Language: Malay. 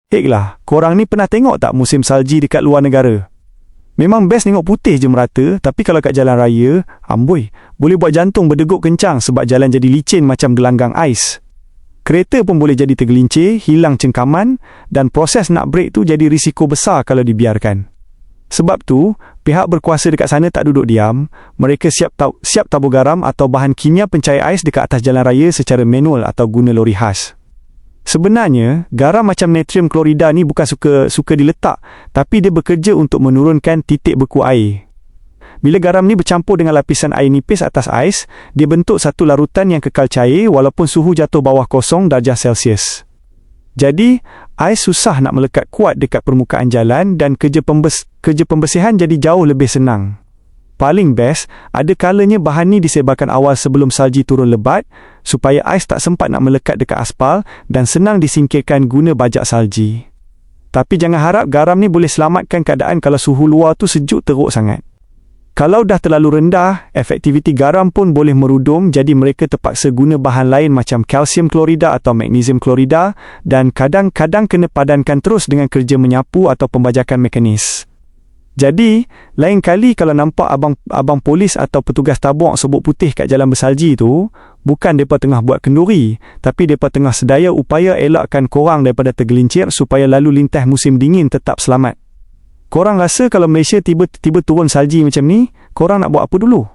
Lah, korang ni pernah tengok tak musim salji dekat luar negara? Memang best tengok putih je merata, tapi kalau kat jalan raya, amboi, boleh buat jantung berdegup kencang sebab jalan jadi licin macam gelanggang ais. Kereta pun boleh jadi tergelincir, hilang cengkaman dan proses nak brake tu jadi risiko besar kalau dibiarkan. Sebab tu, pihak berkuasa dekat sana tak duduk diam. Mereka siap tabur garam atau bahan kimia pencair ais dekat atas jalan raya secara manual atau guna lori khas. Sebenarnya, garam macam natrium klorida ni bukan suka diletak, tapi dia bekerja untuk menurunkan titik beku air. Bila garam ni bercampur dengan lapisan air nipis atas ais, dia bentuk satu larutan yang kekal cair walaupun suhu jatuh bawah 0 darjah Celsius. Jadi, ais susah nak melekat kuat dekat permukaan jalan dan kerja pembersihan jadi jauh lebih senang. Paling best, ada kalanya bahan ni disebarkan awal sebelum salji turun lebat supaya ais tak sempat nak melekat dekat aspal dan senang disingkirkan guna bajak salji. Tapi jangan harap garam ni boleh selamatkan keadaan kalau suhu luar tu sejuk teruk sangat. Kalau dah terlalu rendah, efektiviti garam pun boleh merudum, jadi mereka terpaksa guna bahan lain macam kalsium klorida atau magnesium klorida dan kadang-kadang kena padankan terus dengan kerja menyapu atau pembajakan mekanis. Jadi, lain kali kalau nampak abang polis atau petugas tabung sebut putih kat jalan bersalji tu, bukan mereka tengah buat kenduri, tapi mereka tengah sedaya upaya elakkan korang daripada tergelincir supaya lalu lintas musim dingin tetap selamat. Korang rasa kalau Malaysia tiba-tiba turun salji macam ni, korang nak buat apa dulu?